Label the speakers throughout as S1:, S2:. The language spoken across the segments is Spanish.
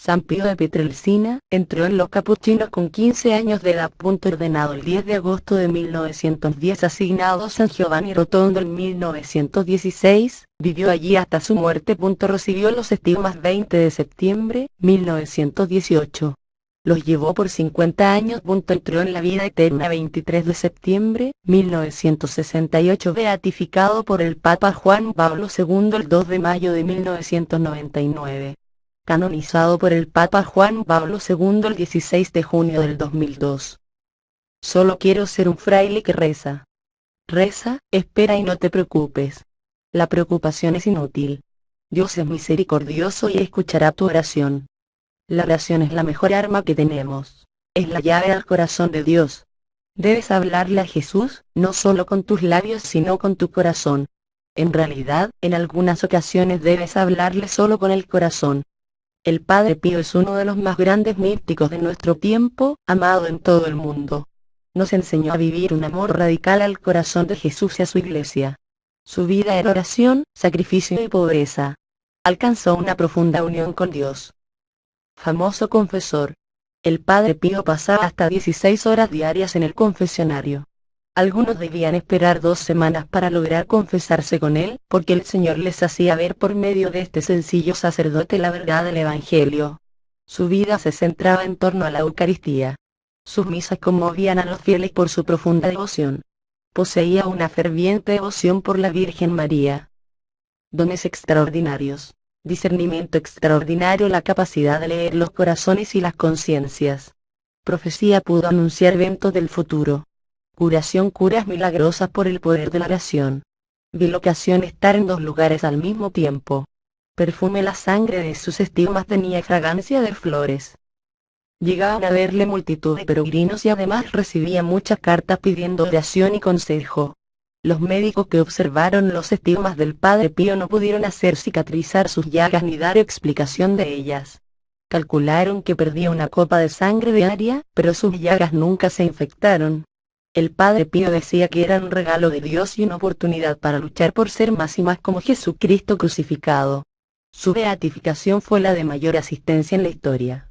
S1: San Pío de Pietrelcina entró en los capuchinos con 15 años de edad. Ordenado el 10 de agosto de 1910, asignado a San Giovanni Rotondo en 1916, vivió allí hasta su muerte. Recibió los estigmas 20 de septiembre, 1918. Los llevó por 50 años. Entró en la vida eterna 23 de septiembre, 1968. Beatificado por el Papa Juan Pablo II el 2 de mayo de 1999. Canonizado por el Papa Juan Pablo II el 16 de junio del 2002. Solo quiero ser un fraile que reza. Reza, espera y no te preocupes. La preocupación es inútil. Dios es misericordioso y escuchará tu oración. La oración es la mejor arma que tenemos. Es la llave al corazón de Dios. Debes hablarle a Jesús, no solo con tus labios sino con tu corazón. En realidad, en algunas ocasiones debes hablarle solo con el corazón. El Padre Pío es uno de los más grandes místicos de nuestro tiempo, amado en todo el mundo. Nos enseñó a vivir un amor radical al corazón de Jesús y a su iglesia. Su vida era oración, sacrificio y pobreza. Alcanzó una profunda unión con Dios. Famoso confesor. El Padre Pío pasaba hasta 16 horas diarias en el confesionario. Algunos debían esperar 2 semanas para lograr confesarse con él, porque el Señor les hacía ver por medio de este sencillo sacerdote la verdad del Evangelio. Su vida se centraba en torno a la Eucaristía. Sus misas conmovían a los fieles por su profunda devoción. Poseía una ferviente devoción por la Virgen María. Dones extraordinarios. Discernimiento extraordinario, la capacidad de leer los corazones y las conciencias. Profecía, pudo anunciar eventos del futuro. Curación, curas milagrosas por el poder de la oración. Bilocación, estar en 2 lugares al mismo tiempo. Perfume, la sangre de sus estigmas tenía fragancia de flores. Llegaban a verle multitud de peregrinos y además recibía muchas cartas pidiendo oración y consejo. Los médicos que observaron los estigmas del Padre Pío no pudieron hacer cicatrizar sus llagas ni dar explicación de ellas. Calcularon que perdía una copa de sangre diaria, pero sus llagas nunca se infectaron. El Padre Pío decía que era un regalo de Dios y una oportunidad para luchar por ser más y más como Jesucristo crucificado. Su beatificación fue la de mayor asistencia en la historia.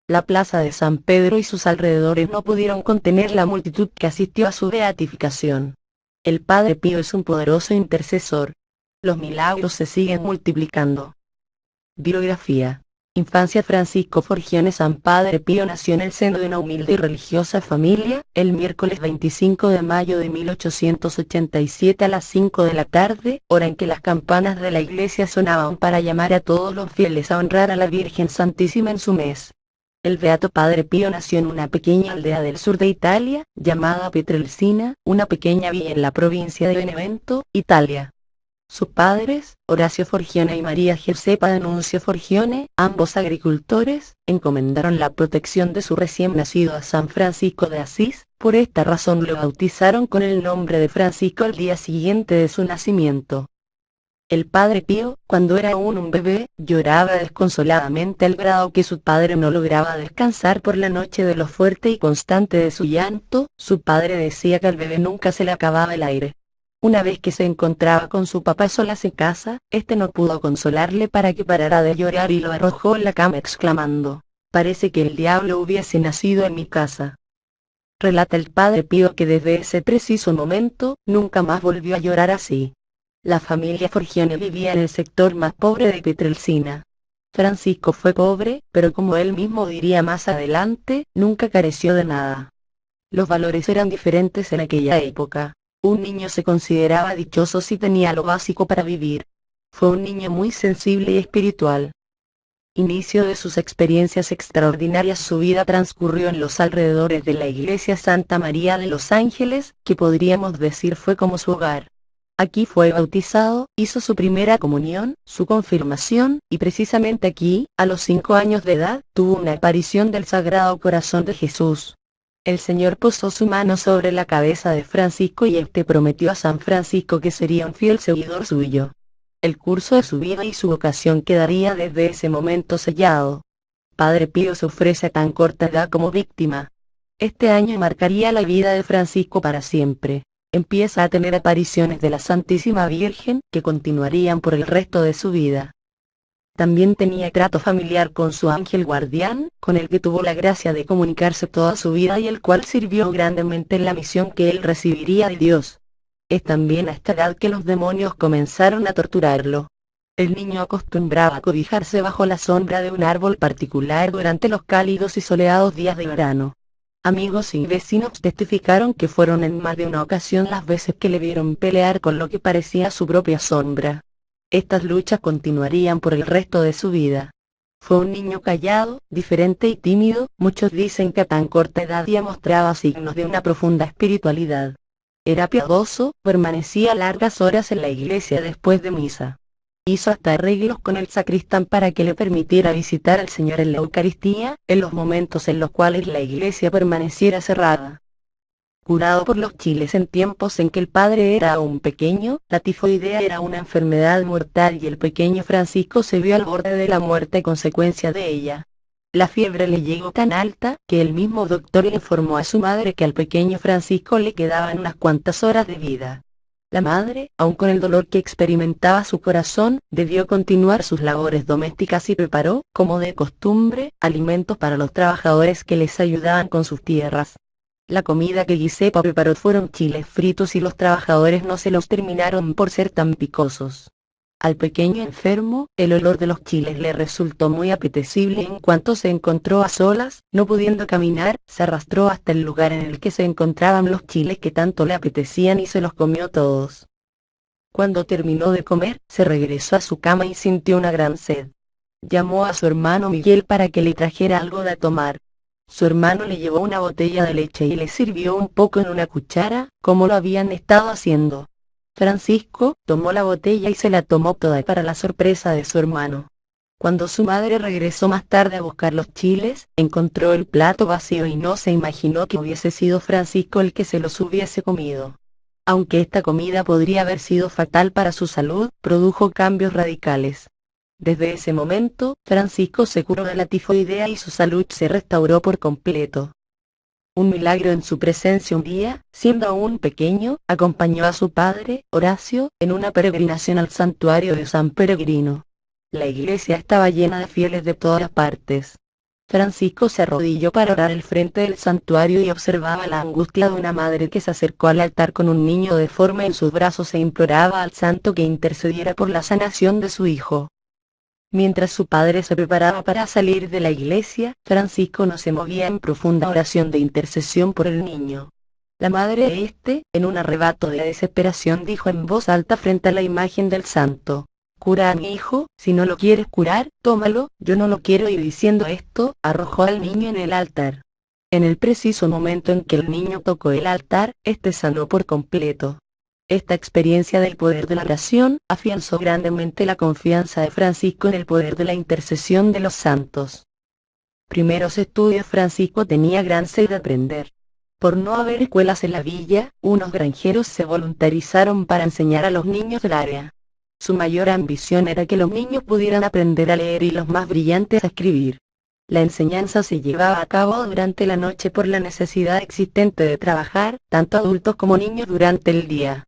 S1: La plaza de San Pedro y sus alrededores no pudieron contener la multitud que asistió a su beatificación. El Padre Pío es un poderoso intercesor. Los milagros se siguen multiplicando. Biografía. Infancia. Francisco Forgione. San Padre Pío nació en el seno de una humilde y religiosa familia, el miércoles 25 de mayo de 1887 a las 5 de la tarde, hora en que las campanas de la iglesia sonaban para llamar a todos los fieles a honrar a la Virgen Santísima en su mes. El beato Padre Pío nació en una pequeña aldea del sur de Italia, llamada Pietrelcina, una pequeña villa en la provincia de Benevento, Italia. Sus padres, Horacio Forgione y María Josepa D'Annunzio Forgione, ambos agricultores, encomendaron la protección de su recién nacido a San Francisco de Asís. Por esta razón lo bautizaron con el nombre de Francisco al día siguiente de su nacimiento. El Padre Pío, cuando era aún un bebé, lloraba desconsoladamente al grado que su padre no lograba descansar por la noche de lo fuerte y constante de su llanto. Su padre decía que al bebé nunca se le acababa el aire. Una vez que se encontraba con su papá solas en casa, este no pudo consolarle para que parara de llorar y lo arrojó en la cama exclamando: «Parece que el diablo hubiese nacido en mi casa». Relata el Padre Pío que desde ese preciso momento, nunca más volvió a llorar así. La familia Forgione vivía en el sector más pobre de Pietrelcina. Francisco fue pobre, pero como él mismo diría más adelante, nunca careció de nada. Los valores eran diferentes en aquella época. Un niño se consideraba dichoso si tenía lo básico para vivir. Fue un niño muy sensible y espiritual. Inicio de sus experiencias extraordinarias. Su vida transcurrió en los alrededores de la iglesia Santa María de los Ángeles, que podríamos decir fue como su hogar. Aquí fue bautizado, hizo su primera comunión, su confirmación, y precisamente aquí, a los 5 años de edad, tuvo una aparición del Sagrado Corazón de Jesús. El Señor posó su mano sobre la cabeza de Francisco y este prometió a San Francisco que sería un fiel seguidor suyo. El curso de su vida y su vocación quedaría desde ese momento sellado. Padre Pío se ofrece a tan corta edad como víctima. Este año marcaría la vida de Francisco para siempre. Empieza a tener apariciones de la Santísima Virgen, que continuarían por el resto de su vida. También tenía trato familiar con su ángel guardián, con el que tuvo la gracia de comunicarse toda su vida y el cual sirvió grandemente en la misión que él recibiría de Dios. Es también a esta edad que los demonios comenzaron a torturarlo. El niño acostumbraba a cobijarse bajo la sombra de un árbol particular durante los cálidos y soleados días de verano. Amigos y vecinos testificaron que fueron en más de una ocasión las veces que le vieron pelear con lo que parecía su propia sombra. Estas luchas continuarían por el resto de su vida. Fue un niño callado, diferente y tímido, muchos dicen que a tan corta edad ya mostraba signos de una profunda espiritualidad. Era piadoso, permanecía largas horas en la iglesia después de misa. Hizo hasta arreglos con el sacristán para que le permitiera visitar al Señor en la Eucaristía, en los momentos en los cuales la iglesia permaneciera cerrada. Curado por los chiles en tiempos en que el padre era aún pequeño, la tifoidea era una enfermedad mortal y el pequeño Francisco se vio al borde de la muerte a consecuencia de ella. La fiebre le llegó tan alta, que el mismo doctor le informó a su madre que al pequeño Francisco le quedaban unas cuantas horas de vida. La madre, aun con el dolor que experimentaba su corazón, debió continuar sus labores domésticas y preparó, como de costumbre, alimentos para los trabajadores que les ayudaban con sus tierras. La comida que Giuseppa preparó fueron chiles fritos y los trabajadores no se los terminaron por ser tan picosos. Al pequeño enfermo, el olor de los chiles le resultó muy apetecible y en cuanto se encontró a solas, no pudiendo caminar, se arrastró hasta el lugar en el que se encontraban los chiles que tanto le apetecían y se los comió todos. Cuando terminó de comer, se regresó a su cama y sintió una gran sed. Llamó a su hermano Miguel para que le trajera algo de tomar. Su hermano le llevó una botella de leche y le sirvió un poco en una cuchara, como lo habían estado haciendo. Francisco tomó la botella y se la tomó toda para la sorpresa de su hermano. Cuando su madre regresó más tarde a buscar los chiles, encontró el plato vacío y no se imaginó que hubiese sido Francisco el que se los hubiese comido. Aunque esta comida podría haber sido fatal para su salud, produjo cambios radicales. Desde ese momento, Francisco se curó de la tifoidea y su salud se restauró por completo. Un milagro en su presencia un día, siendo aún pequeño, acompañó a su padre, Horacio, en una peregrinación al santuario de San Peregrino. La iglesia estaba llena de fieles de todas partes. Francisco se arrodilló para orar al frente del santuario y observaba la angustia de una madre que se acercó al altar con un niño deforme en sus brazos e imploraba al santo que intercediera por la sanación de su hijo. Mientras su padre se preparaba para salir de la iglesia, Francisco no se movía en profunda oración de intercesión por el niño. La madre de este, en un arrebato de desesperación, dijo en voz alta frente a la imagen del santo: «Cura a mi hijo, si no lo quieres curar, tómalo, yo no lo quiero», y diciendo esto, arrojó al niño en el altar. En el preciso momento en que el niño tocó el altar, este sanó por completo. Esta experiencia del poder de la oración afianzó grandemente la confianza de Francisco en el poder de la intercesión de los santos. Primeros estudios. Francisco tenía gran sed de aprender. Por no haber escuelas en la villa, unos granjeros se voluntarizaron para enseñar a los niños del área. Su mayor ambición era que los niños pudieran aprender a leer y los más brillantes a escribir. La enseñanza se llevaba a cabo durante la noche por la necesidad existente de trabajar, tanto adultos como niños, durante el día.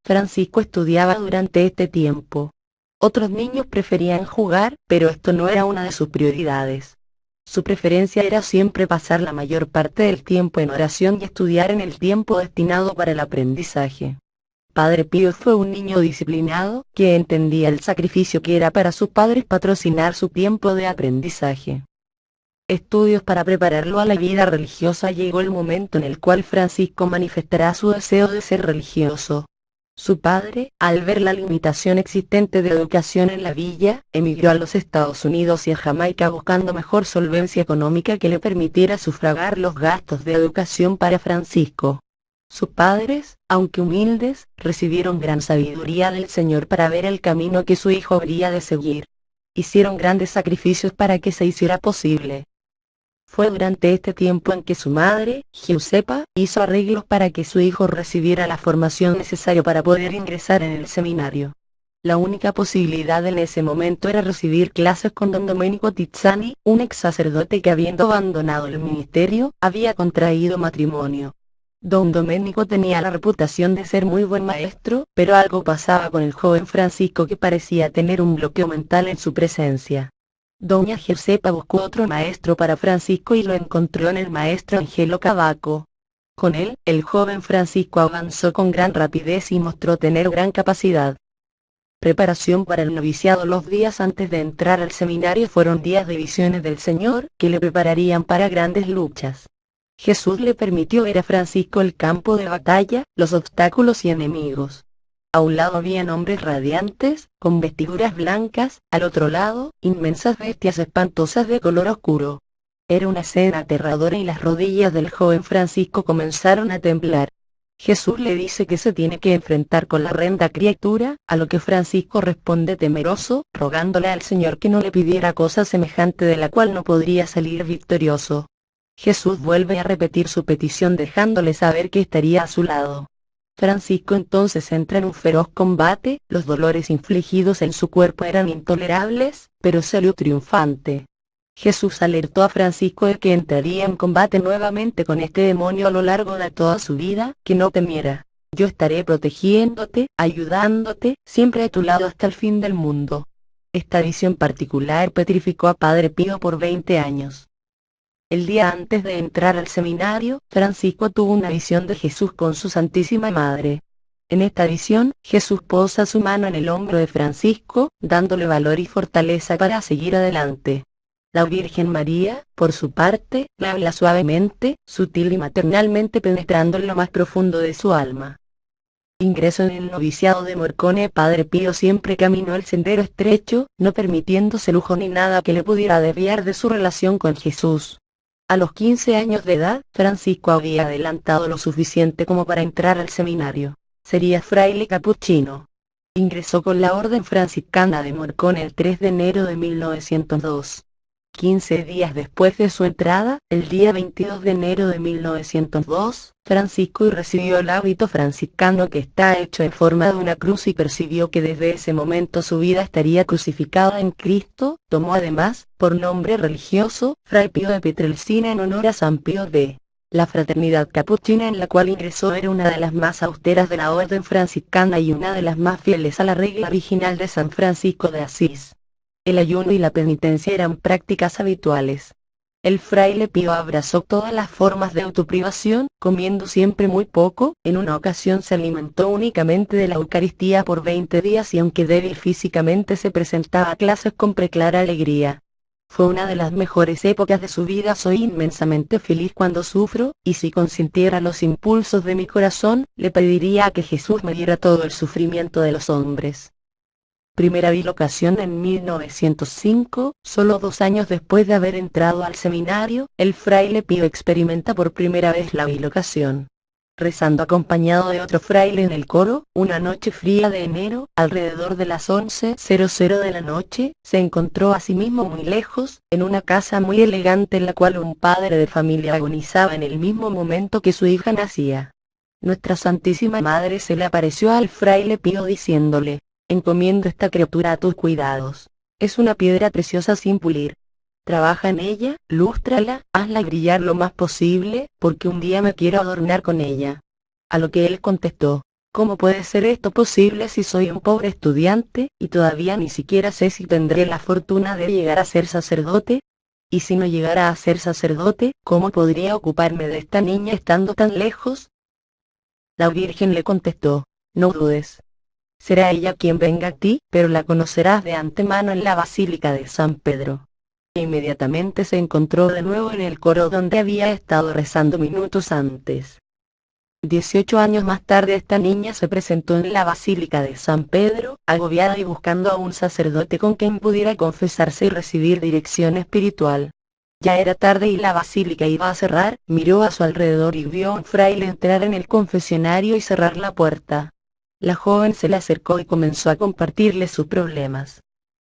S1: Francisco estudiaba durante este tiempo. Otros niños preferían jugar, pero esto no era una de sus prioridades. Su preferencia era siempre pasar la mayor parte del tiempo en oración y estudiar en el tiempo destinado para el aprendizaje. Padre Pío fue un niño disciplinado, que entendía el sacrificio que era para sus padres patrocinar su tiempo de aprendizaje. Estudios para prepararlo a la vida religiosa. Llegó el momento en el cual Francisco manifestará su deseo de ser religioso. Su padre, al ver la limitación existente de educación en la villa, emigró a los Estados Unidos y a Jamaica buscando mejor solvencia económica que le permitiera sufragar los gastos de educación para Francisco. Sus padres, aunque humildes, recibieron gran sabiduría del Señor para ver el camino que su hijo habría de seguir. Hicieron grandes sacrificios para que se hiciera posible. Fue durante este tiempo en que su madre, Giuseppa, hizo arreglos para que su hijo recibiera la formación necesaria para poder ingresar en el seminario. La única posibilidad en ese momento era recibir clases con don Domenico Tizzani, un ex sacerdote que, habiendo abandonado el ministerio, había contraído matrimonio. Don Domenico tenía la reputación de ser muy buen maestro, pero algo pasaba con el joven Francisco que parecía tener un bloqueo mental en su presencia. Doña Josefa buscó otro maestro para Francisco y lo encontró en el maestro Angelo Cavaco. Con él, el joven Francisco avanzó con gran rapidez y mostró tener gran capacidad. Preparación para el noviciado. Los días antes de entrar al seminario fueron días de visiones del Señor, que le prepararían para grandes luchas. Jesús le permitió ver a Francisco el campo de batalla, los obstáculos y enemigos. A un lado habían hombres radiantes, con vestiduras blancas, al otro lado, inmensas bestias espantosas de color oscuro. Era una escena aterradora y las rodillas del joven Francisco comenzaron a temblar. Jesús le dice que se tiene que enfrentar con la horrenda criatura, a lo que Francisco responde temeroso, rogándole al Señor que no le pidiera cosa semejante de la cual no podría salir victorioso. Jesús vuelve a repetir su petición dejándole saber que estaría a su lado. Francisco entonces entra en un feroz combate, los dolores infligidos en su cuerpo eran intolerables, pero salió triunfante. Jesús alertó a Francisco de que entraría en combate nuevamente con este demonio a lo largo de toda su vida, que no temiera. Yo estaré protegiéndote, ayudándote, siempre a tu lado hasta el fin del mundo. Esta visión particular petrificó a Padre Pío por 20 años. El día antes de entrar al seminario, Francisco tuvo una visión de Jesús con su Santísima Madre. En esta visión, Jesús posa su mano en el hombro de Francisco, dándole valor y fortaleza para seguir adelante. La Virgen María, por su parte, le habla suavemente, sutil y maternalmente penetrando en lo más profundo de su alma. Ingreso en el noviciado de Morcone. Padre Pío siempre caminó el sendero estrecho, no permitiéndose lujo ni nada que le pudiera desviar de su relación con Jesús. A los 15 años de edad, Francisco había adelantado lo suficiente como para entrar al seminario. Sería fraile capuchino. Ingresó con la Orden Franciscana de Morcone el 3 de enero de 1902. 15 días después de su entrada, el día 22 de enero de 1902, Francisco recibió el hábito franciscano que está hecho en forma de una cruz y percibió que desde ese momento su vida estaría crucificada en Cristo. Tomó además, por nombre religioso, Fray Pío de Pietrelcina en honor a San Pío de. La fraternidad capuchina en la cual ingresó era una de las más austeras de la orden franciscana y una de las más fieles a la regla original de San Francisco de Asís. El ayuno y la penitencia eran prácticas habituales. El fraile Pío abrazó todas las formas de autoprivación, comiendo siempre muy poco. En una ocasión se alimentó únicamente de la Eucaristía por 20 días y aunque débil físicamente se presentaba a clases con preclara alegría. Fue una de las mejores épocas de su vida. Soy inmensamente feliz cuando sufro, y si consintiera los impulsos de mi corazón, le pediría a que Jesús me diera todo el sufrimiento de los hombres. Primera bilocación en 1905, solo 2 años después de haber entrado al seminario, el fraile Pío experimenta por primera vez la bilocación. Rezando acompañado de otro fraile en el coro, una noche fría de enero, alrededor de las 11:00 de la noche, se encontró a sí mismo muy lejos, en una casa muy elegante en la cual un padre de familia agonizaba en el mismo momento que su hija nacía. Nuestra Santísima Madre se le apareció al fraile Pío diciéndole: encomiendo esta criatura a tus cuidados. Es una piedra preciosa sin pulir. Trabaja en ella, lústrala, hazla brillar lo más posible, porque un día me quiero adornar con ella. A lo que él contestó: ¿cómo puede ser esto posible si soy un pobre estudiante, y todavía ni siquiera sé si tendré la fortuna de llegar a ser sacerdote? Y si no llegara a ser sacerdote, ¿cómo podría ocuparme de esta niña estando tan lejos? La Virgen le contestó: no dudes. Será ella quien venga a ti, pero la conocerás de antemano en la Basílica de San Pedro. Inmediatamente se encontró de nuevo en el coro donde había estado rezando minutos antes. 18 años más tarde esta niña se presentó en la Basílica de San Pedro, agobiada y buscando a un sacerdote con quien pudiera confesarse y recibir dirección espiritual. Ya era tarde y la basílica iba a cerrar. Miró a su alrededor y vio a un fraile entrar en el confesionario y cerrar la puerta. La joven se le acercó y comenzó a compartirle sus problemas.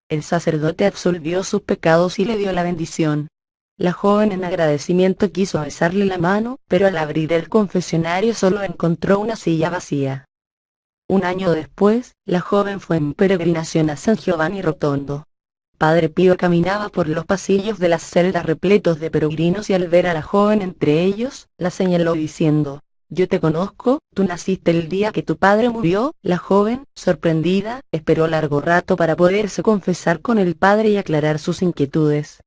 S1: El sacerdote absolvió sus pecados y le dio la bendición. La joven en agradecimiento quiso besarle la mano, pero al abrir el confesionario solo encontró una silla vacía. Un año después, la joven fue en peregrinación a San Giovanni Rotondo. Padre Pío caminaba por los pasillos de las celdas repletos de peregrinos y al ver a la joven entre ellos, la señaló diciendo: yo te conozco, tú naciste el día que tu padre murió. La joven, sorprendida, esperó largo rato para poderse confesar con el padre y aclarar sus inquietudes.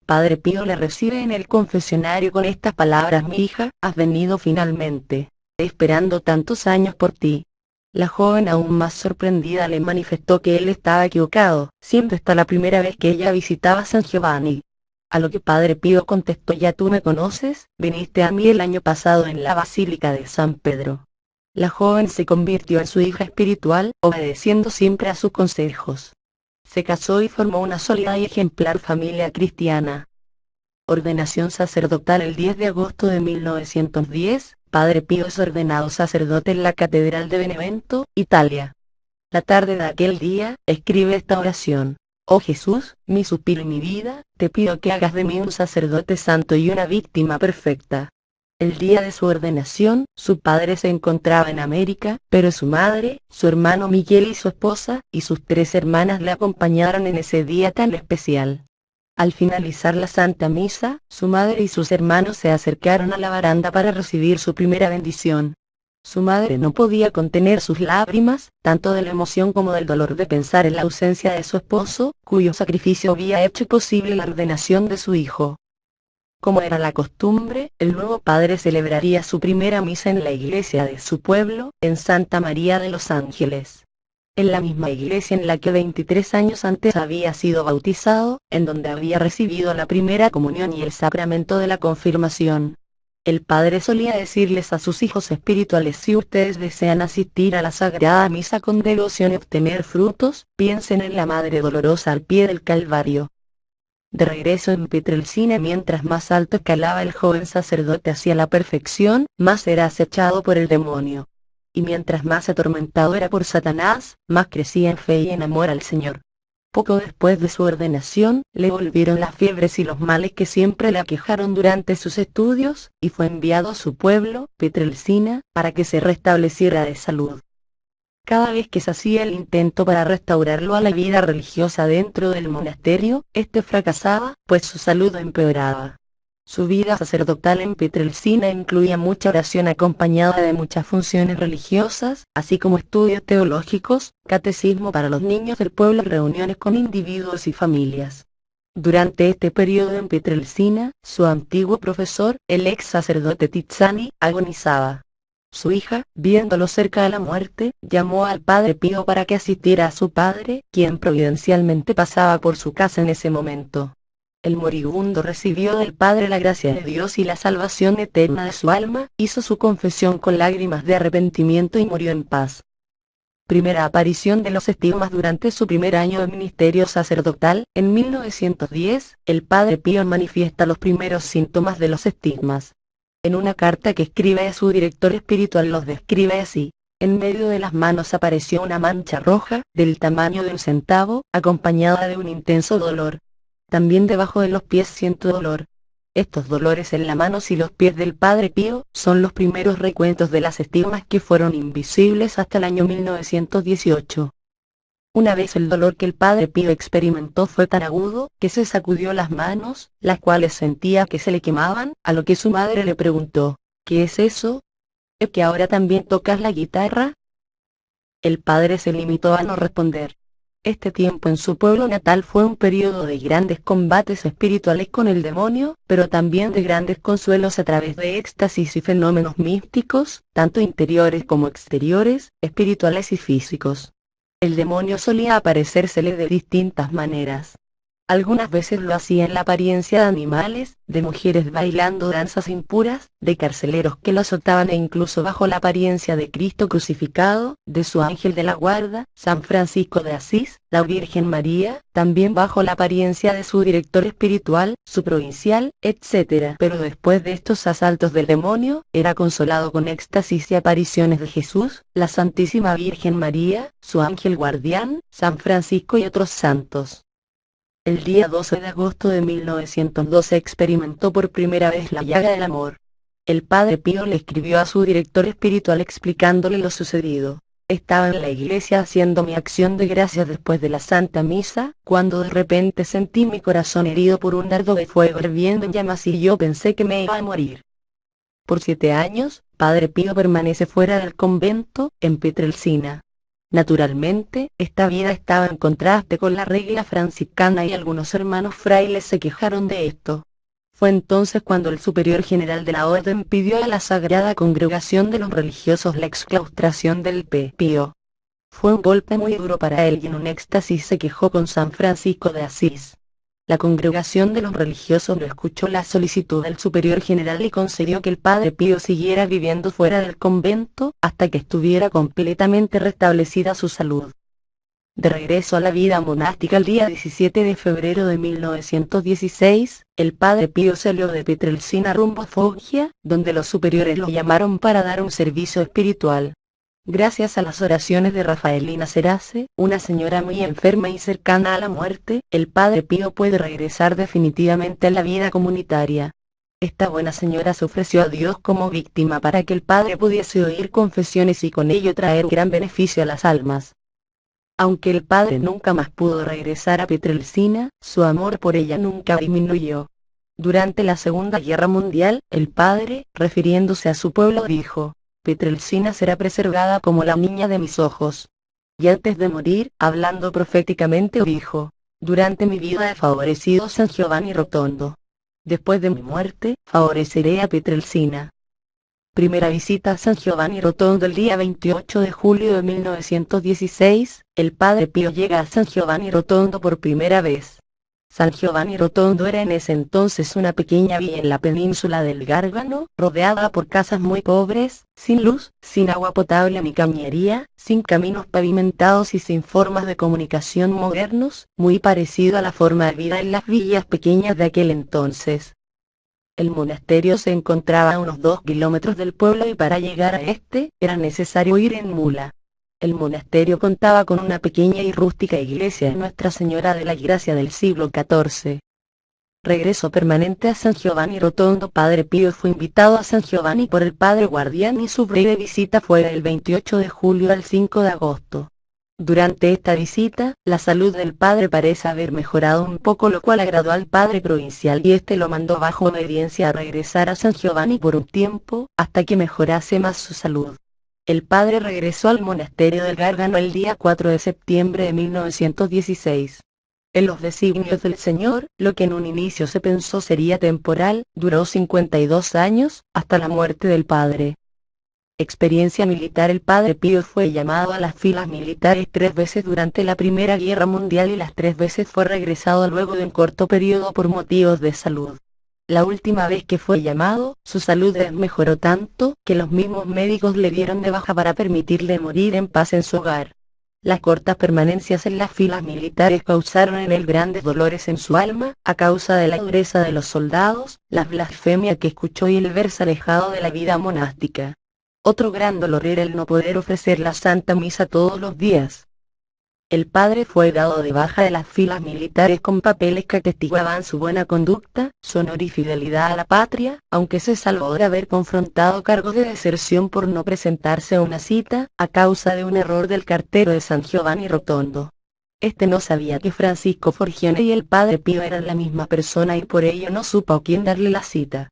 S1: Padre Pío le recibe en el confesionario con estas palabras: mi hija, has venido finalmente, esperando tantos años por ti. La joven, aún más sorprendida, le manifestó que él estaba equivocado, siendo esta la primera vez que ella visitaba San Giovanni. A lo que Padre Pío contestó: ya tú me conoces, viniste a mí el año pasado en la Basílica de San Pedro. La joven se convirtió en su hija espiritual, obedeciendo siempre a sus consejos. Se casó y formó una sólida y ejemplar familia cristiana. Ordenación sacerdotal. El 10 de agosto de 1910, Padre Pío es ordenado sacerdote en la Catedral de Benevento, Italia. La tarde de aquel día, escribe esta oración: oh Jesús, mi suspiro y mi vida, te pido que hagas de mí un sacerdote santo y una víctima perfecta. El día de su ordenación, su padre se encontraba en América, pero su madre, su hermano Miguel y su esposa, y sus 3 hermanas le acompañaron en ese día tan especial. Al finalizar la Santa Misa, su madre y sus hermanos se acercaron a la baranda para recibir su primera bendición. Su madre no podía contener sus lágrimas, tanto de la emoción como del dolor de pensar en la ausencia de su esposo, cuyo sacrificio había hecho posible la ordenación de su hijo. Como era la costumbre, el nuevo padre celebraría su primera misa en la iglesia de su pueblo, en Santa María de los Ángeles. En la misma iglesia en la que 23 años antes había sido bautizado, en donde había recibido la primera comunión y el sacramento de la confirmación. El padre solía decirles a sus hijos espirituales: si ustedes desean asistir a la Sagrada Misa con devoción y obtener frutos, piensen en la Madre Dolorosa al pie del Calvario. De regreso en Pietrelcina, mientras más alto escalaba el joven sacerdote hacia la perfección, más era acechado por el demonio. Y mientras más atormentado era por Satanás, más crecía en fe y en amor al Señor. Poco después de su ordenación, le volvieron las fiebres y los males que siempre le aquejaron durante sus estudios, y fue enviado a su pueblo, Pietrelcina, para que se restableciera de salud. Cada vez que se hacía el intento para restaurarlo a la vida religiosa dentro del monasterio, este fracasaba, pues su salud empeoraba. Su vida sacerdotal en Pietrelcina incluía mucha oración acompañada de muchas funciones religiosas, así como estudios teológicos, catecismo para los niños del pueblo y reuniones con individuos y familias. Durante este periodo en Pietrelcina, su antiguo profesor, el ex sacerdote Tizzani, agonizaba. Su hija, viéndolo cerca de la muerte, llamó al Padre Pío para que asistiera a su padre, quien providencialmente pasaba por su casa en ese momento. El moribundo recibió del Padre la gracia de Dios y la salvación eterna de su alma, hizo su confesión con lágrimas de arrepentimiento y murió en paz. Primera aparición de los estigmas. Durante su primer año de ministerio sacerdotal, en 1910, el Padre Pío manifiesta los primeros síntomas de los estigmas. En una carta que escribe a su director espiritual los describe así: en medio de las manos apareció una mancha roja, del tamaño de un centavo, acompañada de un intenso dolor. También debajo de los pies siento dolor. Estos dolores en las manos y los pies del Padre Pío son los primeros recuentos de las estigmas que fueron invisibles hasta el año 1918. Una vez el dolor que el Padre Pío experimentó fue tan agudo, que se sacudió las manos, las cuales sentía que se le quemaban, a lo que su madre le preguntó: ¿qué es eso? ¿Es que ahora también tocas la guitarra? El padre se limitó a no responder. Este tiempo en su pueblo natal fue un periodo de grandes combates espirituales con el demonio, pero también de grandes consuelos a través de éxtasis y fenómenos místicos, tanto interiores como exteriores, espirituales y físicos. El demonio solía aparecérsele de distintas maneras. Algunas veces lo hacía en la apariencia de animales, de mujeres bailando danzas impuras, de carceleros que lo azotaban e incluso bajo la apariencia de Cristo crucificado, de su ángel de la guarda, San Francisco de Asís, la Virgen María, también bajo la apariencia de su director espiritual, su provincial, etc. Pero después de estos asaltos del demonio, era consolado con éxtasis y apariciones de Jesús, la Santísima Virgen María, su ángel guardián, San Francisco y otros santos. El día 12 de agosto de 1912 experimentó por primera vez la llaga del amor. El Padre Pío le escribió a su director espiritual explicándole lo sucedido. Estaba en la iglesia haciendo mi acción de gracias después de la Santa Misa, cuando de repente sentí mi corazón herido por un dardo de fuego hirviendo en llamas y yo pensé que me iba a morir. Por 7 años, Padre Pío permanece fuera del convento, en Pietrelcina. Naturalmente, esta vida estaba en contraste con la regla franciscana y algunos hermanos frailes se quejaron de esto. Fue entonces cuando el superior general de la orden pidió a la Sagrada Congregación de los Religiosos la exclaustración del Pío. Fue un golpe muy duro para él y en un éxtasis se quejó con San Francisco de Asís. La Congregación de los Religiosos no escuchó la solicitud del superior general y concedió que el Padre Pío siguiera viviendo fuera del convento, hasta que estuviera completamente restablecida su salud. De regreso a la vida monástica el día 17 de febrero de 1916, el Padre Pío salió de Pietrelcina rumbo a Foggia, donde los superiores lo llamaron para dar un servicio espiritual. Gracias a las oraciones de Rafaelina Serace, una señora muy enferma y cercana a la muerte, el Padre Pío puede regresar definitivamente a la vida comunitaria. Esta buena señora se ofreció a Dios como víctima para que el Padre pudiese oír confesiones y con ello traer gran beneficio a las almas. Aunque el Padre nunca más pudo regresar a Pietrelcina, su amor por ella nunca disminuyó. Durante la Segunda Guerra Mundial, el Padre, refiriéndose a su pueblo, dijo: Pietrelcina será preservada como la niña de mis ojos. Y antes de morir, hablando proféticamente, dijo: durante mi vida he favorecido a San Giovanni Rotondo. Después de mi muerte, favoreceré a Pietrelcina. Primera visita a San Giovanni Rotondo el día 28 de julio de 1916, el Padre Pío llega a San Giovanni Rotondo por primera vez. San Giovanni Rotondo era en ese entonces una pequeña villa en la península del Gárgano, rodeada por casas muy pobres, sin luz, sin agua potable ni cañería, sin caminos pavimentados y sin formas de comunicación modernos, muy parecido a la forma de vida en las villas pequeñas de aquel entonces. El monasterio se encontraba a unos 2 kilómetros del pueblo y para llegar a este, era necesario ir en mula. El monasterio contaba con una pequeña y rústica iglesia de Nuestra Señora de la Gracia del siglo XIV. Regreso permanente a San Giovanni Rotondo. Padre Pío fue invitado a San Giovanni por el Padre Guardián y su breve visita fue del 28 de julio al 5 de agosto. Durante esta visita, la salud del Padre parece haber mejorado un poco, lo cual agradó al Padre provincial y este lo mandó bajo obediencia a regresar a San Giovanni por un tiempo, hasta que mejorase más su salud. El Padre regresó al monasterio del Gárgano el día 4 de septiembre de 1916. En los designios del Señor, lo que en un inicio se pensó sería temporal, duró 52 años, hasta la muerte del Padre. Experiencia militar. El Padre Pío fue llamado a las filas militares 3 veces durante la Primera Guerra Mundial y las 3 veces fue regresado luego de un corto periodo por motivos de salud. La última vez que fue llamado, su salud mejoró tanto, que los mismos médicos le dieron de baja para permitirle morir en paz en su hogar. Las cortas permanencias en las filas militares causaron en él grandes dolores en su alma, a causa de la dureza de los soldados, la blasfemia que escuchó y el verse alejado de la vida monástica. Otro gran dolor era el no poder ofrecer la Santa Misa todos los días. El Padre fue dado de baja de las filas militares con papeles que atestiguaban su buena conducta, su honor y fidelidad a la patria, aunque se salvó de haber confrontado cargos de deserción por no presentarse a una cita, a causa de un error del cartero de San Giovanni Rotondo. Este no sabía que Francisco Forgione y el Padre Pío eran la misma persona y por ello no supo a quién darle la cita.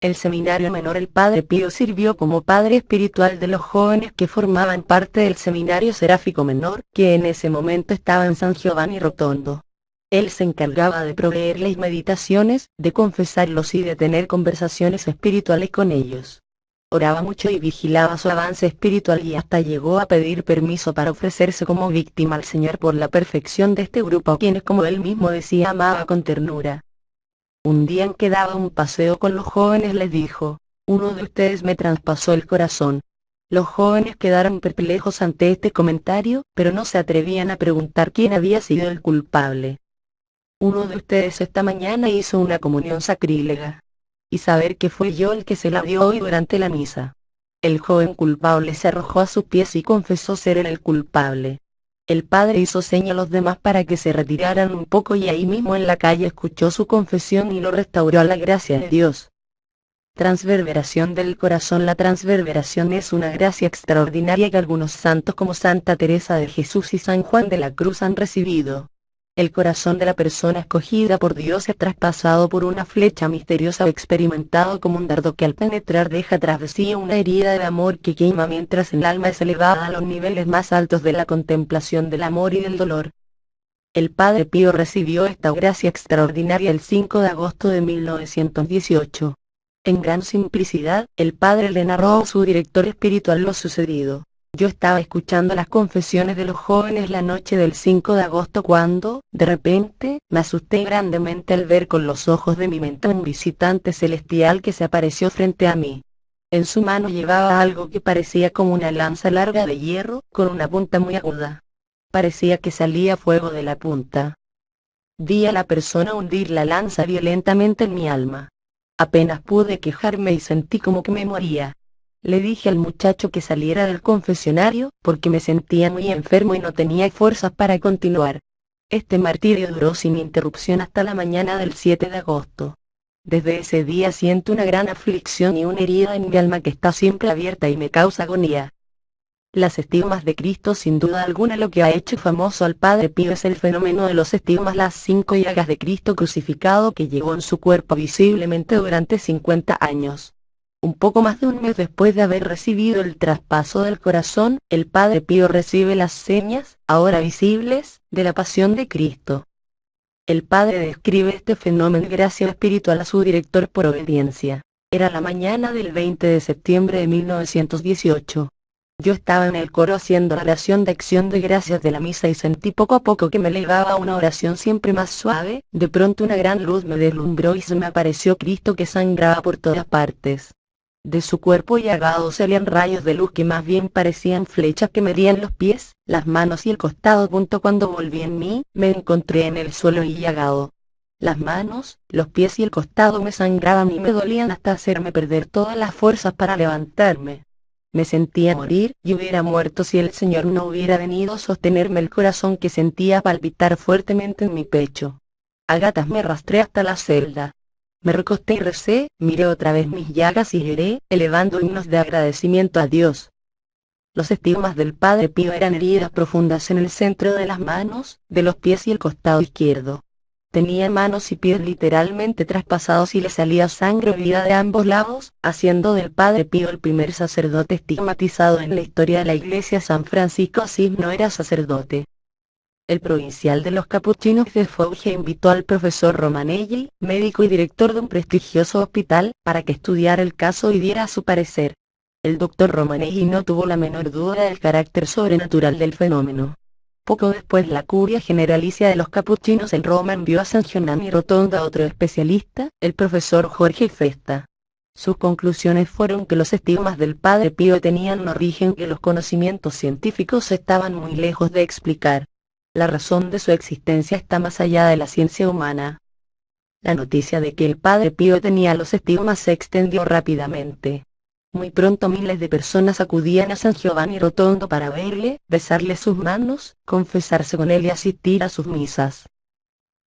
S1: El seminario menor. El Padre Pío sirvió como padre espiritual de los jóvenes que formaban parte del seminario seráfico menor, que en ese momento estaba en San Giovanni Rotondo. Él se encargaba de proveerles meditaciones, de confesarlos y de tener conversaciones espirituales con ellos. Oraba mucho y vigilaba su avance espiritual y hasta llegó a pedir permiso para ofrecerse como víctima al Señor por la perfección de este grupo a quienes, como él mismo decía, amaba con ternura. Un día en que daba un paseo con los jóvenes les dijo: uno de ustedes me traspasó el corazón. Los jóvenes quedaron perplejos ante este comentario, pero no se atrevían a preguntar quién había sido el culpable. Uno de ustedes esta mañana hizo una comunión sacrílega. Y saber que fue yo el que se la dio hoy durante la misa. El joven culpable se arrojó a sus pies y confesó ser él el culpable. El Padre hizo seña a los demás para que se retiraran un poco y ahí mismo en la calle escuchó su confesión y lo restauró a la gracia de Dios. Transverberación del corazón. La transverberación es una gracia extraordinaria que algunos santos como Santa Teresa de Jesús y San Juan de la Cruz han recibido. El corazón de la persona escogida por Dios es traspasado por una flecha misteriosa o experimentado como un dardo que al penetrar deja tras de sí una herida de amor que quema mientras el alma es elevada a los niveles más altos de la contemplación del amor y del dolor. El Padre Pío recibió esta gracia extraordinaria el 5 de agosto de 1918. En gran simplicidad, el Padre le narró a su director espiritual lo sucedido. Yo estaba escuchando las confesiones de los jóvenes la noche del 5 de agosto cuando, de repente, me asusté grandemente al ver con los ojos de mi mente a un visitante celestial que se apareció frente a mí. En su mano llevaba algo que parecía como una lanza larga de hierro, con una punta muy aguda. Parecía que salía fuego de la punta. Vi a la persona hundir la lanza violentamente en mi alma. Apenas pude quejarme y sentí como que me moría. Le dije al muchacho que saliera del confesionario, porque me sentía muy enfermo y no tenía fuerzas para continuar. Este martirio duró sin interrupción hasta la mañana del 7 de agosto. Desde ese día siento una gran aflicción y una herida en mi alma que está siempre abierta y me causa agonía. Las estigmas de Cristo. Sin duda alguna lo que ha hecho famoso al Padre Pío es el fenómeno de los estigmas, las 5 llagas de Cristo crucificado que llevó en su cuerpo visiblemente durante 50 años. Un poco más de un mes después de haber recibido el traspaso del corazón, el Padre Pío recibe las señas, ahora visibles, de la pasión de Cristo. El Padre describe este fenómeno de gracia espiritual a su director por obediencia. Era la mañana del 20 de septiembre de 1918. Yo estaba en el coro haciendo la oración de acción de gracias de la misa y sentí poco a poco que me elevaba a una oración siempre más suave. De pronto una gran luz me deslumbró y se me apareció Cristo que sangraba por todas partes. De su cuerpo llagado salían rayos de luz que más bien parecían flechas que medían los pies, las manos y el costado. Cuando volví en mí, me encontré en el suelo y llagado. Las manos, los pies y el costado me sangraban y me dolían hasta hacerme perder todas las fuerzas para levantarme. Me sentía morir y hubiera muerto si el Señor no hubiera venido a sostenerme el corazón que sentía palpitar fuertemente en mi pecho. A gatas me arrastré hasta la celda. Me recosté y recé, miré otra vez mis llagas y lloré, elevando himnos de agradecimiento a Dios. Los estigmas del Padre Pío eran heridas profundas en el centro de las manos, de los pies y el costado izquierdo. Tenía manos y pies literalmente traspasados y le salía sangre o vida de ambos lados, haciendo del Padre Pío el primer sacerdote estigmatizado en la historia de la Iglesia. San Francisco Asís no era sacerdote. El provincial de los capuchinos de Foggia invitó al profesor Romanelli, médico y director de un prestigioso hospital, para que estudiara el caso y diera su parecer. El doctor Romanelli no tuvo la menor duda del carácter sobrenatural del fenómeno. Poco después la curia generalicia de los capuchinos en Roma envió a San Giovanni Rotondo a otro especialista, el profesor Jorge Festa. Sus conclusiones fueron que los estigmas del Padre Pío tenían un origen que los conocimientos científicos estaban muy lejos de explicar. La razón de su existencia está más allá de la ciencia humana. La noticia de que el Padre Pío tenía los estigmas se extendió rápidamente. Muy pronto miles de personas acudían a San Giovanni Rotondo para verle, besarle sus manos, confesarse con él y asistir a sus misas.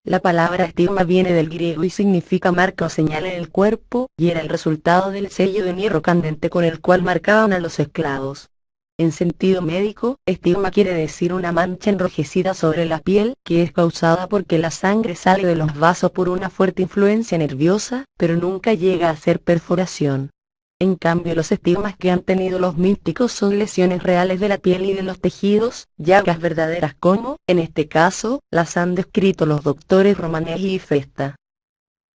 S1: La palabra estigma viene del griego y significa marca o señal en el cuerpo, y era el resultado del sello de hierro candente con el cual marcaban a los esclavos. En sentido médico, estigma quiere decir una mancha enrojecida sobre la piel, que es causada porque la sangre sale de los vasos por una fuerte influencia nerviosa, pero nunca llega a ser perforación. En cambio los estigmas que han tenido los místicos son lesiones reales de la piel y de los tejidos, llagas verdaderas como, en este caso, las han descrito los doctores Romanelli y Festa.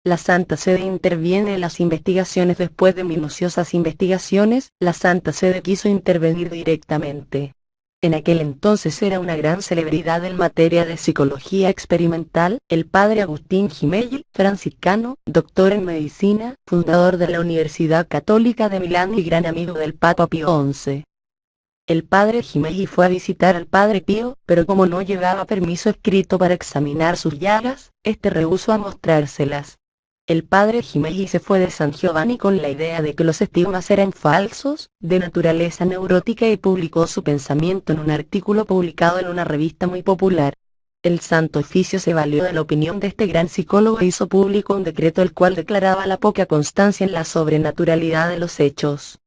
S1: La Santa Sede interviene en las investigaciones. Después de minuciosas investigaciones, la Santa Sede quiso intervenir directamente. En aquel entonces era una gran celebridad en materia de psicología experimental, el padre Agustín Gemelli, franciscano, doctor en medicina, fundador de la Universidad Católica de Milán y gran amigo del Papa Pío XI. El padre Gemelli fue a visitar al Padre Pío, pero como no llevaba permiso escrito para examinar sus llagas, este rehusó a mostrárselas. El padre Gemelli se fue de San Giovanni con la idea de que los estigmas eran falsos, de naturaleza neurótica, y publicó su pensamiento en un artículo publicado en una revista muy popular. El Santo Oficio se valió de la opinión de este gran psicólogo e hizo público un decreto el cual declaraba la poca constancia en la sobrenaturalidad de los hechos.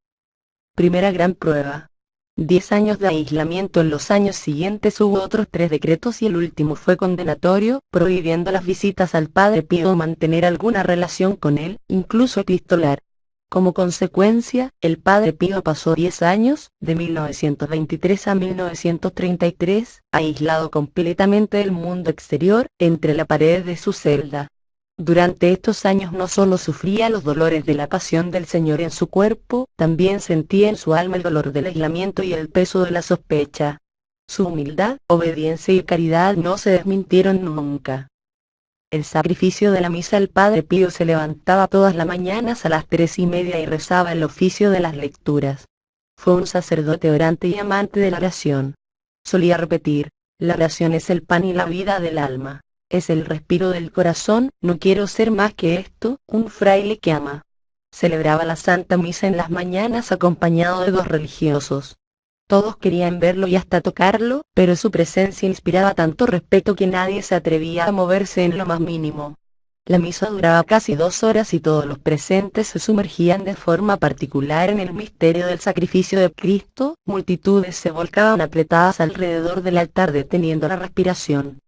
S1: Primera gran prueba. 10 años de aislamiento. En los años siguientes hubo otros 3 decretos y el último fue condenatorio, prohibiendo las visitas al Padre Pío o mantener alguna relación con él, incluso epistolar. Como consecuencia, el Padre Pío pasó 10 años, de 1923 a 1933, aislado completamente del mundo exterior, entre la pared de su celda. Durante estos años no solo sufría los dolores de la pasión del Señor en su cuerpo, también sentía en su alma el dolor del aislamiento y el peso de la sospecha. Su humildad, obediencia y caridad no se desmintieron nunca. El sacrificio de la misa. El Padre Pío se levantaba todas las mañanas a las 3:30 y rezaba el oficio de las lecturas. Fue un sacerdote orante y amante de la oración. Solía repetir: la oración es el pan y la vida del alma. Es el respiro del corazón, no quiero ser más que esto, un fraile que ama. Celebraba la Santa Misa en las mañanas acompañado de 2 religiosos. Todos querían verlo y hasta tocarlo, pero su presencia inspiraba tanto respeto que nadie se atrevía a moverse en lo más mínimo. La misa duraba casi 2 horas y todos los presentes se sumergían de forma particular en el misterio del sacrificio de Cristo. Multitudes se volcaban apretadas alrededor del altar deteniendo la respiración.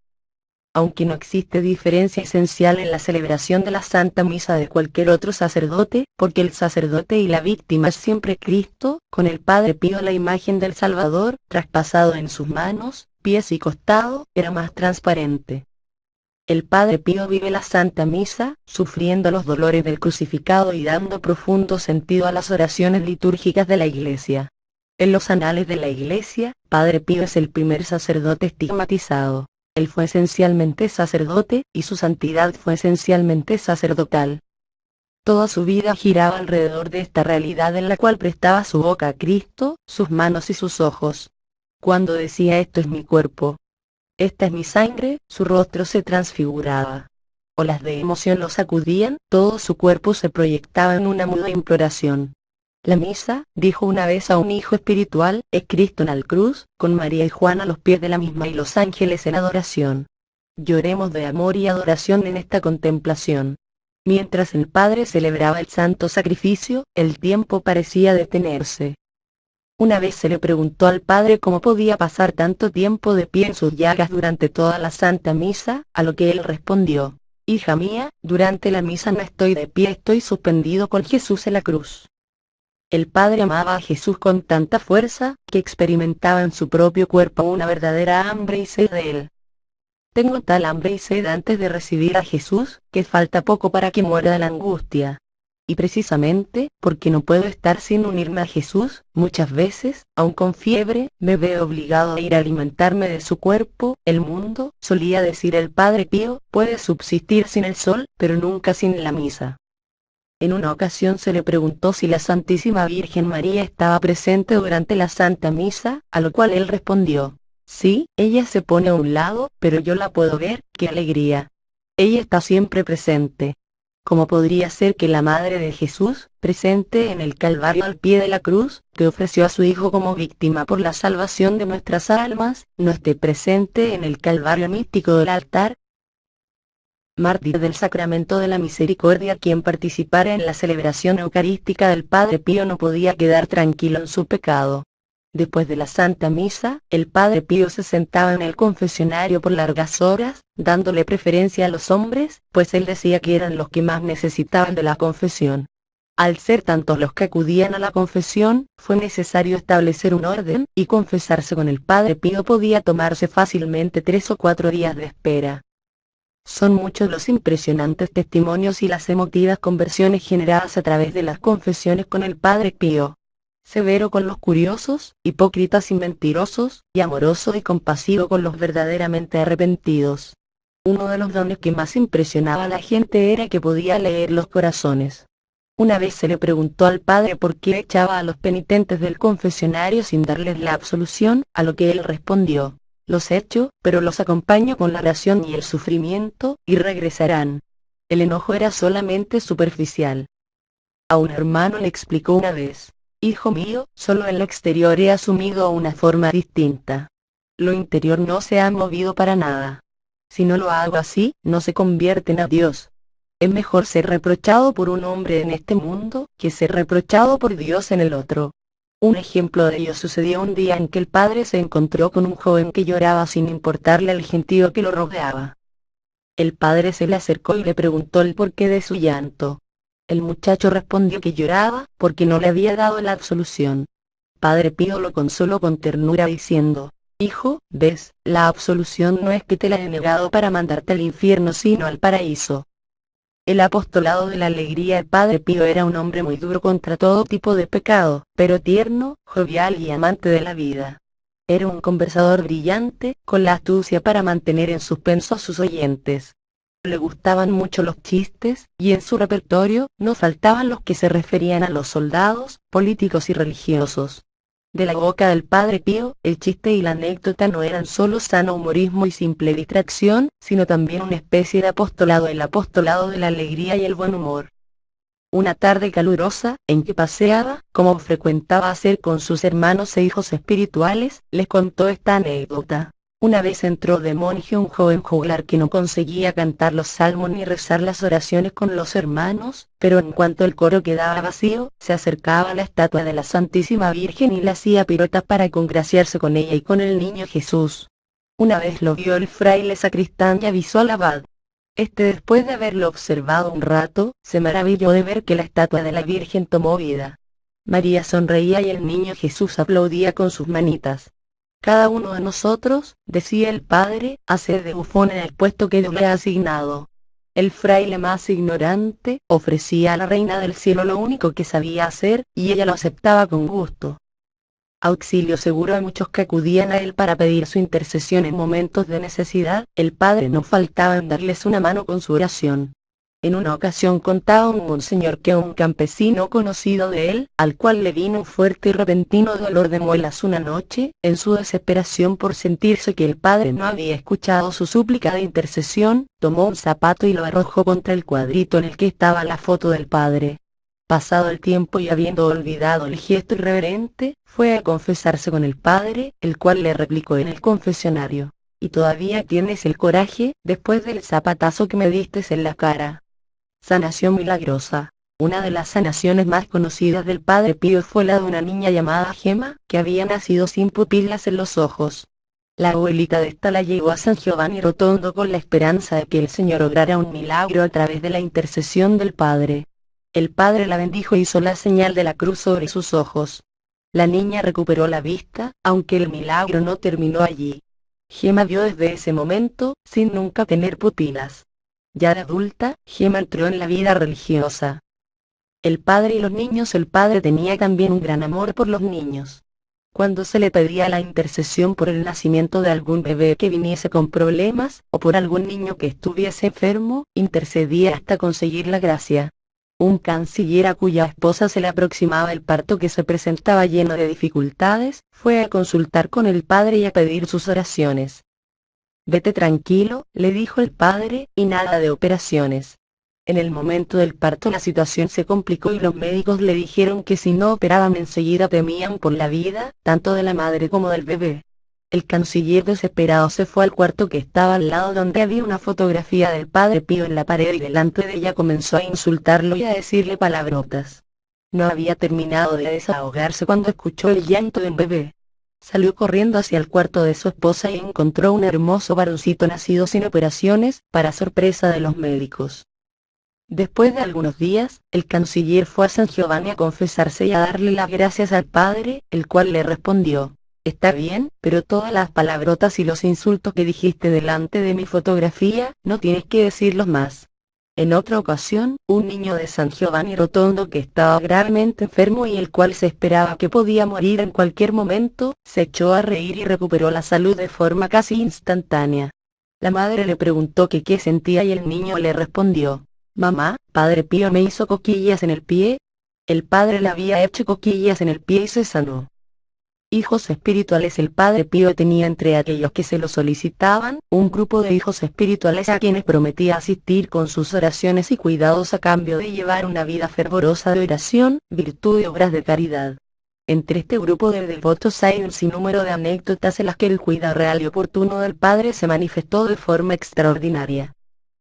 S1: Aunque no existe diferencia esencial en la celebración de la Santa Misa de cualquier otro sacerdote, porque el sacerdote y la víctima es siempre Cristo, con el Padre Pío la imagen del Salvador, traspasado en sus manos, pies y costado, era más transparente. El Padre Pío vive la Santa Misa, sufriendo los dolores del crucificado y dando profundo sentido a las oraciones litúrgicas de la Iglesia. En los anales de la Iglesia, Padre Pío es el primer sacerdote estigmatizado. Él fue esencialmente sacerdote, y su santidad fue esencialmente sacerdotal. Toda su vida giraba alrededor de esta realidad en la cual prestaba su boca a Cristo, sus manos y sus ojos. Cuando decía esto es mi cuerpo, esta es mi sangre, su rostro se transfiguraba. Olas de emoción lo sacudían, todo su cuerpo se proyectaba en una muda imploración. La misa, dijo una vez a un hijo espiritual, es Cristo en la cruz, con María y Juan a los pies de la misma y los ángeles en adoración. Lloremos de amor y adoración en esta contemplación. Mientras el Padre celebraba el santo sacrificio, el tiempo parecía detenerse. Una vez se le preguntó al Padre cómo podía pasar tanto tiempo de pie en sus llagas durante toda la Santa Misa, a lo que él respondió: hija mía, durante la misa no estoy de pie, estoy suspendido con Jesús en la cruz. El Padre amaba a Jesús con tanta fuerza, que experimentaba en su propio cuerpo una verdadera hambre y sed de él. Tengo tal hambre y sed antes de recibir a Jesús, que falta poco para que muera de la angustia. Y precisamente, porque no puedo estar sin unirme a Jesús, muchas veces, aun con fiebre, me veo obligado a ir a alimentarme de su cuerpo. El mundo, solía decir el Padre Pío, puede subsistir sin el sol, pero nunca sin la misa. En una ocasión se le preguntó si la Santísima Virgen María estaba presente durante la Santa Misa, a lo cual él respondió: sí, ella se pone a un lado, pero yo la puedo ver. ¡Qué alegría! Ella está siempre presente. ¿Cómo podría ser que la Madre de Jesús, presente en el Calvario al pie de la cruz, que ofreció a su Hijo como víctima por la salvación de nuestras almas, no esté presente en el Calvario místico del altar? Mártir del Sacramento de la Misericordia. Quien participara en la celebración eucarística del Padre Pío no podía quedar tranquilo en su pecado. Después de la Santa Misa, el Padre Pío se sentaba en el confesionario por largas horas, dándole preferencia a los hombres, pues él decía que eran los que más necesitaban de la confesión. Al ser tantos los que acudían a la confesión, fue necesario establecer un orden, y confesarse con el Padre Pío podía tomarse fácilmente 3 o 4 días de espera. Son muchos los impresionantes testimonios y las emotivas conversiones generadas a través de las confesiones con el Padre Pío. Severo con los curiosos, hipócritas y mentirosos, y amoroso y compasivo con los verdaderamente arrepentidos. Uno de los dones que más impresionaba a la gente era que podía leer los corazones. Una vez se le preguntó al Padre por qué echaba a los penitentes del confesionario sin darles la absolución, a lo que él respondió: los echo, pero los acompaño con la oración y el sufrimiento, y regresarán. El enojo era solamente superficial. A un hermano le explicó una vez: hijo mío, solo en lo exterior he asumido una forma distinta. Lo interior no se ha movido para nada. Si no lo hago así, no se convierten a Dios. Es mejor ser reprochado por un hombre en este mundo, que ser reprochado por Dios en el otro. Un ejemplo de ello sucedió un día en que el padre se encontró con un joven que lloraba sin importarle el gentío que lo rodeaba. El padre se le acercó y le preguntó el porqué de su llanto. El muchacho respondió que lloraba porque no le había dado la absolución. Padre Pío lo consoló con ternura diciendo: «Hijo, ves, la absolución no es que te la he negado para mandarte al infierno sino al paraíso». El apostolado de la alegría. El Padre Pío era un hombre muy duro contra todo tipo de pecado, pero tierno, jovial y amante de la vida. Era un conversador brillante, con la astucia para mantener en suspenso a sus oyentes. Le gustaban mucho los chistes, y en su repertorio no faltaban los que se referían a los soldados, políticos y religiosos. De la boca del Padre Pío, el chiste y la anécdota no eran solo sano humorismo y simple distracción, sino también una especie de apostolado, el apostolado de la alegría y el buen humor. Una tarde calurosa, en que paseaba, como frecuentaba hacer con sus hermanos e hijos espirituales, les contó esta anécdota. Una vez entró de monje un joven juglar que no conseguía cantar los salmos ni rezar las oraciones con los hermanos, pero en cuanto el coro quedaba vacío, se acercaba a la estatua de la Santísima Virgen y le hacía piruetas para congraciarse con ella y con el niño Jesús. Una vez lo vio el fraile sacristán y avisó al abad. Este, después de haberlo observado un rato, se maravilló de ver que la estatua de la Virgen tomó vida. María sonreía y el niño Jesús aplaudía con sus manitas. Cada uno de nosotros, decía el padre, hace de bufón en el puesto que Dios le ha asignado. El fraile más ignorante, ofrecía a la reina del cielo lo único que sabía hacer, y ella lo aceptaba con gusto. Auxilio seguro a muchos que acudían a él para pedir su intercesión en momentos de necesidad, el padre no faltaba en darles una mano con su oración. En una ocasión contaba un monseñor que un campesino conocido de él, al cual le vino un fuerte y repentino dolor de muelas una noche, en su desesperación por sentirse que el padre no había escuchado su súplica de intercesión, tomó un zapato y lo arrojó contra el cuadrito en el que estaba la foto del padre. Pasado el tiempo y habiendo olvidado el gesto irreverente, fue a confesarse con el padre, el cual le replicó en el confesionario: «¿Y todavía tienes el coraje, después del zapatazo que me diste en la cara?». Sanación milagrosa. Una de las sanaciones más conocidas del Padre Pío fue la de una niña llamada Gema, que había nacido sin pupilas en los ojos. La abuelita de esta la llevó a San Giovanni Rotondo con la esperanza de que el Señor obrara un milagro a través de la intercesión del Padre. El Padre la bendijo y hizo la señal de la cruz sobre sus ojos. La niña recuperó la vista, aunque el milagro no terminó allí. Gema vio desde ese momento, sin nunca tener pupilas. Ya de adulta, Gema entró en la vida religiosa. El padre y los niños. El padre tenía también un gran amor por los niños. Cuando se le pedía la intercesión por el nacimiento de algún bebé que viniese con problemas, o por algún niño que estuviese enfermo, intercedía hasta conseguir la gracia. Un canciller a cuya esposa se le aproximaba el parto que se presentaba lleno de dificultades, fue a consultar con el padre y a pedir sus oraciones. «Vete tranquilo», le dijo el padre, «y nada de operaciones». En el momento del parto la situación se complicó y los médicos le dijeron que si no operaban enseguida temían por la vida, tanto de la madre como del bebé. El canciller desesperado se fue al cuarto que estaba al lado, donde había una fotografía del Padre Pío en la pared, y delante de ella comenzó a insultarlo y a decirle palabrotas. No había terminado de desahogarse cuando escuchó el llanto del bebé. Salió corriendo hacia el cuarto de su esposa y encontró un hermoso varoncito nacido sin operaciones, para sorpresa de los médicos. Después de algunos días, el canciller fue a San Giovanni a confesarse y a darle las gracias al padre, el cual le respondió: «Está bien, pero todas las palabrotas y los insultos que dijiste delante de mi fotografía, no tienes que decirlos más». En otra ocasión, un niño de San Giovanni Rotondo que estaba gravemente enfermo y el cual se esperaba que podía morir en cualquier momento, se echó a reír y recuperó la salud de forma casi instantánea. La madre le preguntó que qué sentía y el niño le respondió: «Mamá, Padre Pío me hizo coquillas en el pie». El padre le había hecho coquillas en el pie y se sanó. Hijos espirituales. El Padre Pío tenía entre aquellos que se lo solicitaban, un grupo de hijos espirituales a quienes prometía asistir con sus oraciones y cuidados a cambio de llevar una vida fervorosa de oración, virtud y obras de caridad. Entre este grupo de devotos hay un sinnúmero de anécdotas en las que el cuidado real y oportuno del Padre se manifestó de forma extraordinaria.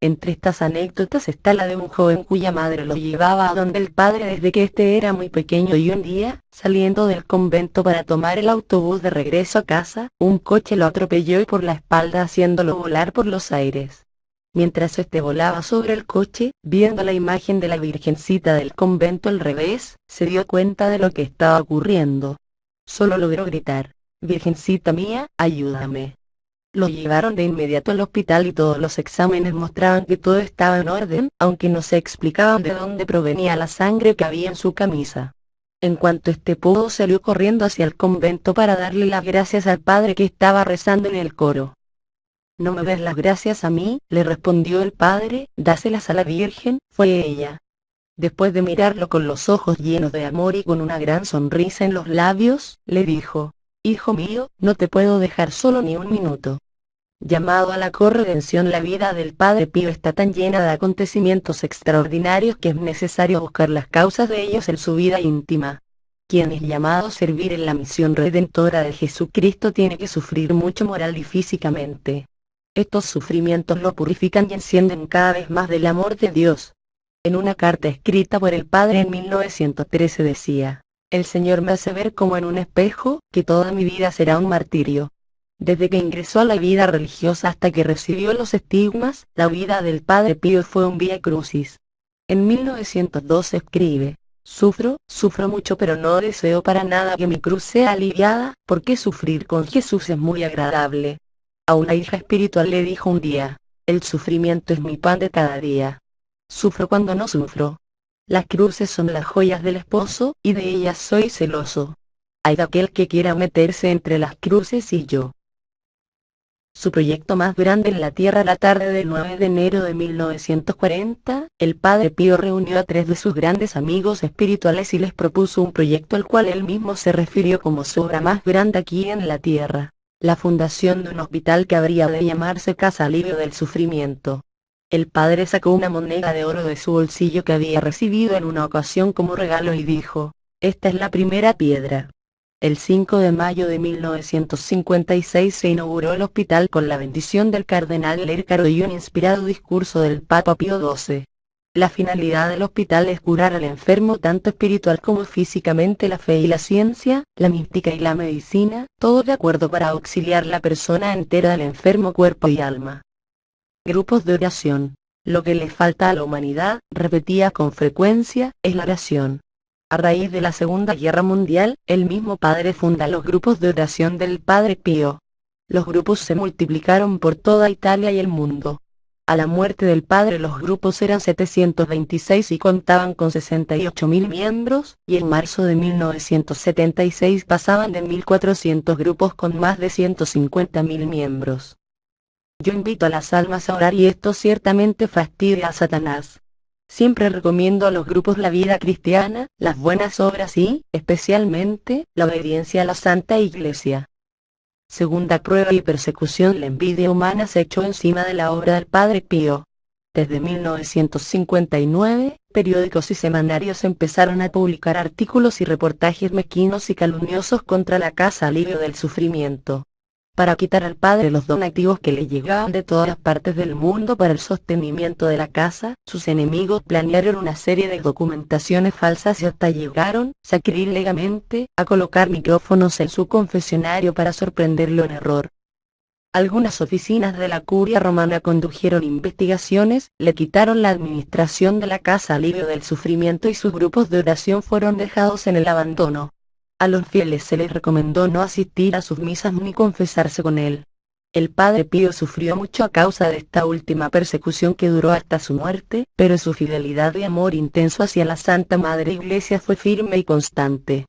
S1: Entre estas anécdotas está la de un joven cuya madre lo llevaba a donde el padre desde que éste era muy pequeño y un día, saliendo del convento para tomar el autobús de regreso a casa, un coche lo atropelló y por la espalda haciéndolo volar por los aires. Mientras este volaba sobre el coche, viendo la imagen de la Virgencita del convento al revés, se dio cuenta de lo que estaba ocurriendo. Solo logró gritar: «Virgencita mía, ayúdame». Lo llevaron de inmediato al hospital y todos los exámenes mostraban que todo estaba en orden, aunque no se explicaban de dónde provenía la sangre que había en su camisa. En cuanto este pudo, salió corriendo hacia el convento para darle las gracias al padre que estaba rezando en el coro. «¿No me des las gracias a mí?», le respondió el padre, «dáselas a la Virgen», fue ella. Después de mirarlo con los ojos llenos de amor y con una gran sonrisa en los labios, le dijo: «Hijo mío, no te puedo dejar solo ni un minuto». Llamado a la corredención, la vida del Padre Pío está tan llena de acontecimientos extraordinarios que es necesario buscar las causas de ellos en su vida íntima. Quien es llamado a servir en la misión redentora de Jesucristo tiene que sufrir mucho moral y físicamente. Estos sufrimientos lo purifican y encienden cada vez más del amor de Dios. En una carta escrita por el padre en 1913 decía: «El Señor me hace ver como en un espejo, que toda mi vida será un martirio». Desde que ingresó a la vida religiosa hasta que recibió los estigmas, la vida del Padre Pío fue un vía crucis. En 1912 escribe: «Sufro mucho, pero no deseo para nada que mi cruz sea aliviada, porque sufrir con Jesús es muy agradable». A una hija espiritual le dijo un día: «El sufrimiento es mi pan de cada día. Sufro cuando no sufro. Las cruces son las joyas del esposo, y de ellas soy celoso. Hay de aquel que quiera meterse entre las cruces y yo». Su proyecto más grande en la tierra. La tarde del 9 de enero de 1940, el Padre Pío reunió a 3 de sus grandes amigos espirituales y les propuso un proyecto al cual él mismo se refirió como su obra más grande aquí en la tierra: la fundación de un hospital que habría de llamarse Casa Alivio del Sufrimiento. El padre sacó una moneda de oro de su bolsillo que había recibido en una ocasión como regalo y dijo: «Esta es la primera piedra». El 5 de mayo de 1956 se inauguró el hospital con la bendición del cardenal Lércaro y un inspirado discurso del Papa Pío XII. La finalidad del hospital es curar al enfermo tanto espiritual como físicamente. La fe y la ciencia, la mística y la medicina, todo de acuerdo para auxiliar la persona entera del enfermo cuerpo y alma. Grupos de oración. Lo que le falta a la humanidad, repetía con frecuencia, es la oración. A raíz de la Segunda Guerra Mundial, el mismo padre funda los grupos de oración del Padre Pío. Los grupos se multiplicaron por toda Italia y el mundo. A la muerte del padre los grupos eran 726 y contaban con 68.000 miembros, y en marzo de 1976 pasaban de 1.400 grupos con más de 150.000 miembros. Yo invito a las almas a orar y esto ciertamente fastidia a Satanás. Siempre recomiendo a los grupos la vida cristiana, las buenas obras y, especialmente, la obediencia a la Santa Iglesia. Segunda prueba y persecución. La envidia humana se echó encima de la obra del Padre Pío. Desde 1959, periódicos y semanarios empezaron a publicar artículos y reportajes mezquinos y calumniosos contra la Casa Alivio del Sufrimiento. Para quitar al padre los donativos que le llegaban de todas partes del mundo para el sostenimiento de la casa, sus enemigos planearon una serie de documentaciones falsas y hasta llegaron, sacrílegamente, a colocar micrófonos en su confesionario para sorprenderlo en error. Algunas oficinas de la curia romana condujeron investigaciones, le quitaron la administración de la Casa Alivio del Sufrimiento y sus grupos de oración fueron dejados en el abandono. A los fieles se les recomendó no asistir a sus misas ni confesarse con él. El Padre Pío sufrió mucho a causa de esta última persecución que duró hasta su muerte, pero su fidelidad y amor intenso hacia la Santa Madre Iglesia fue firme y constante.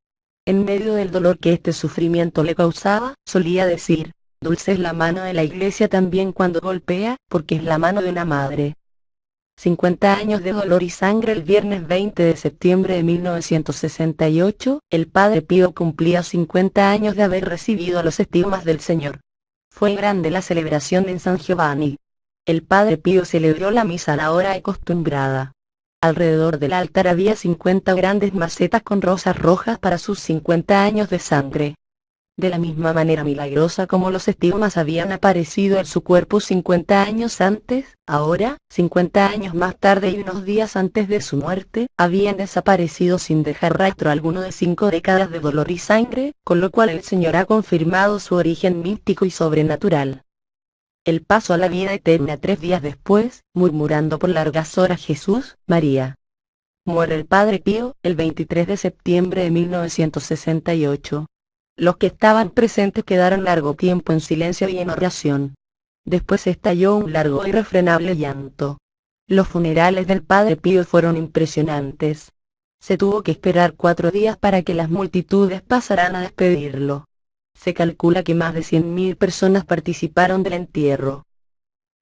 S1: En medio del dolor que este sufrimiento le causaba, solía decir: «Dulce es la mano de la Iglesia también cuando golpea, porque es la mano de una madre». 50 años de dolor y sangre. El viernes 20 de septiembre de 1968, el Padre Pío cumplía 50 años de haber recibido los estigmas del Señor. Fue grande la celebración en San Giovanni. El Padre Pío celebró la misa a la hora acostumbrada. Alrededor del altar había 50 grandes macetas con rosas rojas para sus 50 años de sangre. De la misma manera milagrosa como los estigmas habían aparecido en su cuerpo 50 años antes, ahora, 50 años más tarde y unos días antes de su muerte, habían desaparecido sin dejar rastro alguno de 5 décadas de dolor y sangre, con lo cual el Señor ha confirmado su origen místico y sobrenatural. El paso a la vida eterna 3 días después, murmurando por largas horas Jesús, María. Muere el Padre Pío, el 23 de septiembre de 1968. Los que estaban presentes quedaron largo tiempo en silencio y en oración. Después estalló un largo e irrefrenable llanto. Los funerales del Padre Pío fueron impresionantes. Se tuvo que esperar 4 días para que las multitudes pasaran a despedirlo. Se calcula que más de 100.000 personas participaron del entierro.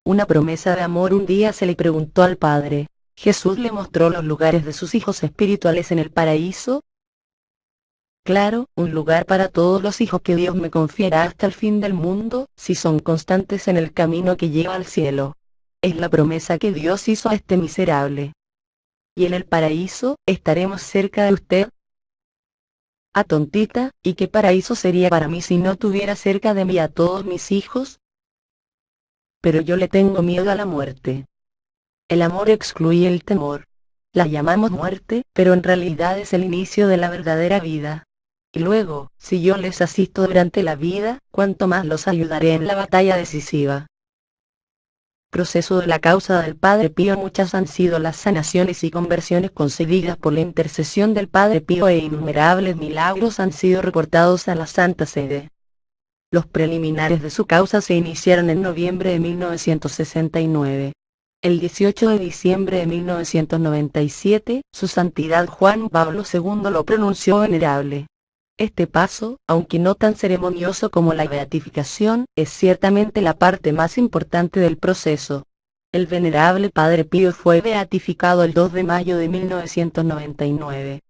S1: Una promesa de amor un día se le preguntó al Padre. Jesús le mostró los lugares de sus hijos espirituales en el paraíso. Claro, un lugar para todos los hijos que Dios me confiará hasta el fin del mundo, si son constantes en el camino que lleva al cielo. Es la promesa que Dios hizo a este miserable. ¿Y en el paraíso, estaremos cerca de usted? Ah, tontita, ¿y qué paraíso sería para mí si no tuviera cerca de mí a todos mis hijos? Pero yo le tengo miedo a la muerte. El amor excluye el temor. La llamamos muerte, pero en realidad es el inicio de la verdadera vida. Y luego, si yo les asisto durante la vida, cuánto más los ayudaré en la batalla decisiva. Proceso de la causa del Padre Pío. Muchas han sido las sanaciones y conversiones concedidas por la intercesión del Padre Pío e innumerables milagros han sido reportados a la Santa Sede. Los preliminares de su causa se iniciaron en noviembre de 1969. El 18 de diciembre de 1997, Su Santidad Juan Pablo II lo pronunció venerable. Este paso, aunque no tan ceremonioso como la beatificación, es ciertamente la parte más importante del proceso. El venerable Padre Pío fue beatificado el 2 de mayo de 1999.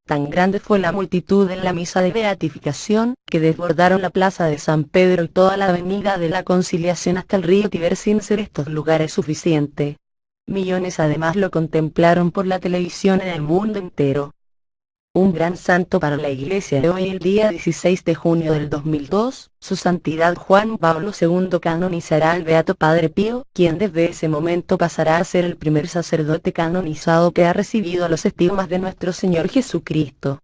S1: Tan grande fue la multitud en la misa de beatificación, que desbordaron la plaza de San Pedro y toda la avenida de la Conciliación hasta el río Tíber sin ser estos lugares suficientes. Millones además lo contemplaron por la televisión en el mundo entero. Un gran santo para la Iglesia de hoy. El día 16 de junio del 2002, Su Santidad Juan Pablo II canonizará al Beato Padre Pío, quien desde ese momento pasará a ser el primer sacerdote canonizado que ha recibido los estigmas de nuestro Señor Jesucristo.